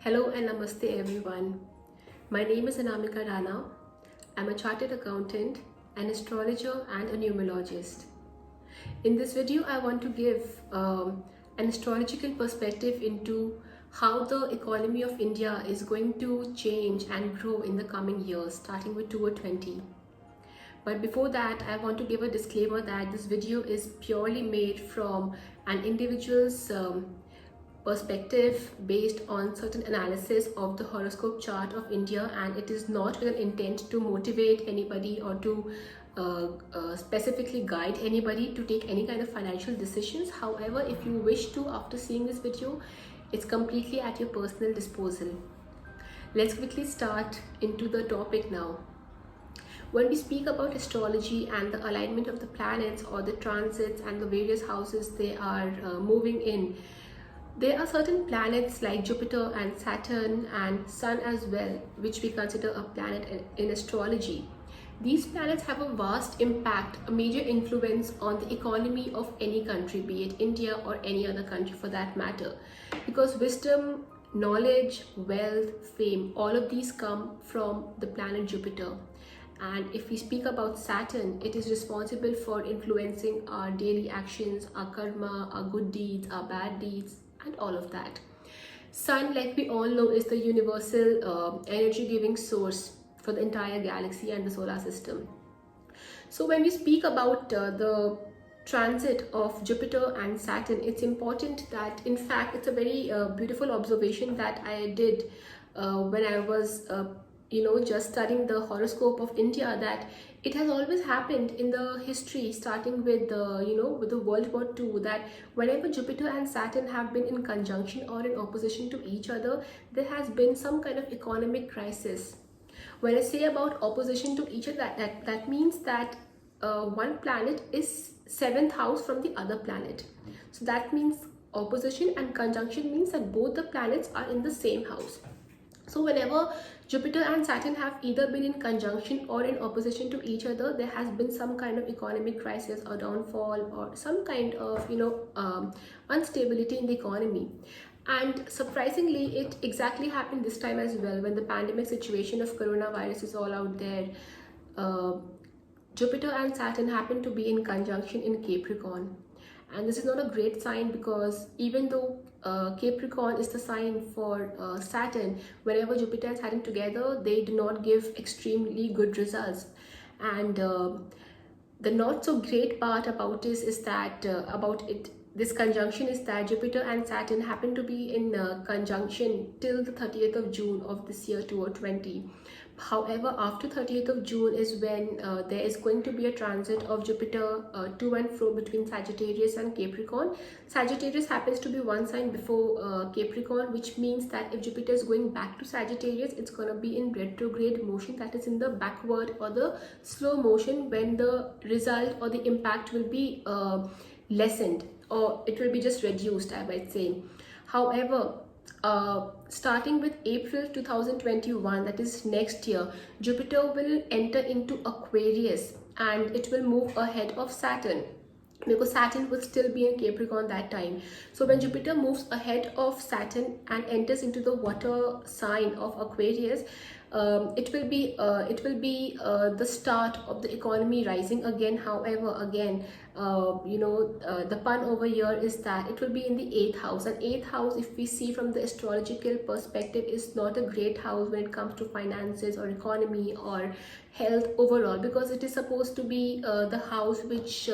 Hello and namaste everyone. My name is Anamika Rana. I'm a chartered accountant, an astrologer and a numerologist. In this video, I want to give an astrological perspective into how the economy of India is going to change and grow in the coming years, starting with 2020. But before that, I want to give a disclaimer that this video is purely made from an individual's perspective based on certain analysis of the horoscope chart of India, and it is not with an intent to motivate anybody or to specifically guide anybody to take any kind of financial decisions. However, if you wish to, after seeing this video, it's completely at your personal disposal. Let's quickly start into the topic now. When we speak about astrology and the alignment of the planets or the transits and the various houses they are moving in, there are certain planets like Jupiter and Saturn and Sun as well, which we consider a planet in astrology. These planets have a vast impact, a major influence on the economy of any country, be it India or any other country for that matter. Because wisdom, knowledge, wealth, fame, all of these come from the planet Jupiter. And if we speak about Saturn, it is responsible for influencing our daily actions, our karma, our good deeds, our bad deeds, and all of that. Sun, like we all know, is the universal energy giving source for the entire galaxy and the solar system. So when we speak about the transit of Jupiter and Saturn, it's important that, in fact, it's a very beautiful observation that I did when I was just studying the horoscope of India, that it has always happened in the history, starting with the World War II, that whenever Jupiter and Saturn have been in conjunction or in opposition to each other, there has been some kind of economic crisis. When I say about opposition to each other, that means that one planet is seventh house from the other planet. So that means opposition, and conjunction means that both the planets are in the same house. So whenever Jupiter and Saturn have either been in conjunction or in opposition to each other, there has been some kind of economic crisis or downfall or some kind of instability in the economy. And surprisingly, it exactly happened this time as well, when the pandemic situation of coronavirus is all out there. Jupiter and Saturn happen to be in conjunction in Capricorn. And this is not a great sign, because even though Capricorn is the sign for Saturn, whenever Jupiter and Saturn together, they do not give extremely good results. And the not so great part about this is that this conjunction is that Jupiter and Saturn happen to be in conjunction till the 30th of June of this year 2020. However, after 30th of June is when there is going to be a transit of Jupiter to and fro between Sagittarius and Capricorn. Sagittarius happens to be one sign before Capricorn, which means that if Jupiter is going back to Sagittarius, it's going to be in retrograde motion, that is in the backward or the slow motion, when the result or the impact will be lessened, or it will be just reduced, I might say. However, starting with April 2021, that is next year, Jupiter will enter into Aquarius and it will move ahead of Saturn, because Saturn will still be in Capricorn that time. So when Jupiter moves ahead of Saturn and enters into the water sign of Aquarius, it will be the start of the economy rising again. However, again, the pun over here is that it will be in the 8th house, and 8th house, if we see from the astrological perspective, is not a great house when it comes to finances or economy or health overall, because it is supposed to be the house which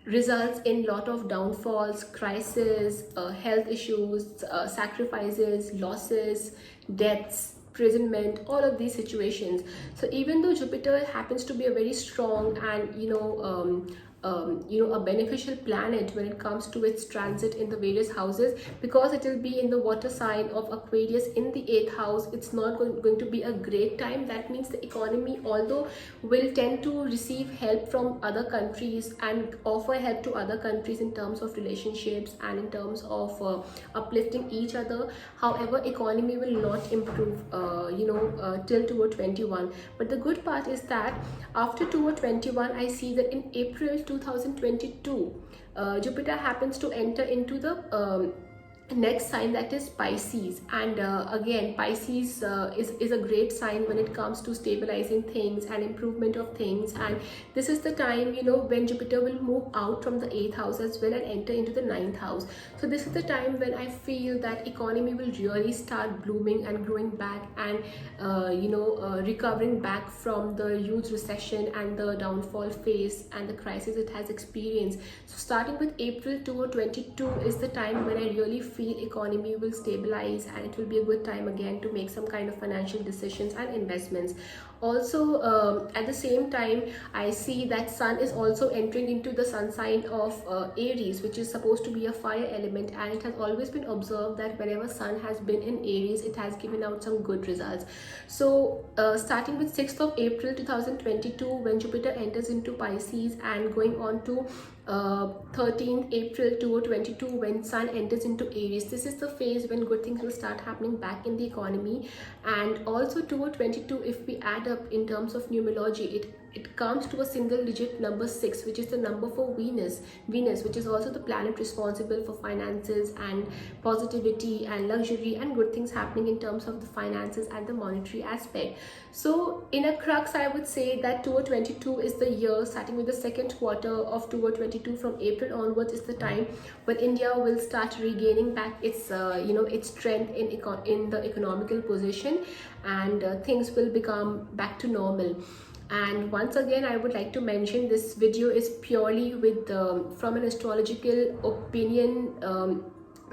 results in lot of downfalls, crises, health issues, sacrifices, losses, deaths, imprisonment, all of these situations. So even though Jupiter happens to be a very strong and a beneficial planet when it comes to its transit in the various houses, because it will be in the water sign of Aquarius in the 8th house, it's not going to be a great time. That means the economy, although will tend to receive help from other countries and offer help to other countries in terms of relationships and in terms of uplifting each other, however, economy will not improve till 2021. But the good part is that after 2021, I see that in April 2022, Jupiter happens to enter into the next sign, that is Pisces. And again, Pisces is a great sign when it comes to stabilizing things and improvement of things. And this is the time, you know, when Jupiter will move out from the 8th house as well and enter into the 9th house. So this is the time when I feel that economy will really start blooming and growing back, and recovering back from the huge recession and the downfall phase and the crisis it has experienced. So starting with April 2022 is the time when I really feel economy will stabilize, and it will be a good time again to make some kind of financial decisions and investments. Also, at the same time, I see that Sun is also entering into the sun sign of Aries, which is supposed to be a fire element, and it has always been observed that whenever Sun has been in Aries, it has given out some good results. So starting with 6th of April 2022, when Jupiter enters into Pisces, and going on to 13th April 2022, when Sun enters into Aries, this is the phase when good things will start happening back in the economy. And also 2022, if we add up in terms of numerology, it comes to a single digit number 6, which is the number for Venus, which is also the planet responsible for finances and positivity and luxury and good things happening in terms of the finances and the monetary aspect. So in a crux, I would say that 2022 is the year, starting with the second quarter of 2022, from April onwards, is the time when India will start regaining back its its strength in the economical position, and things will become back to normal. And once again, I would like to mention, this video is purely with from an astrological opinion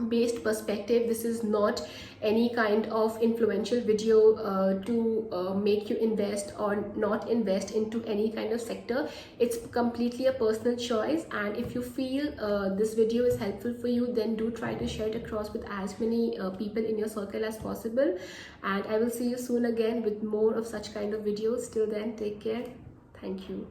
based perspective. This is not any kind of influential video to make you invest or not invest into any kind of sector. It's completely a personal choice, and if you feel this video is helpful for you, then do try to share it across with as many people in your circle as possible. And I will see you soon again with more of such kind of videos. Till then, take care. Thank you.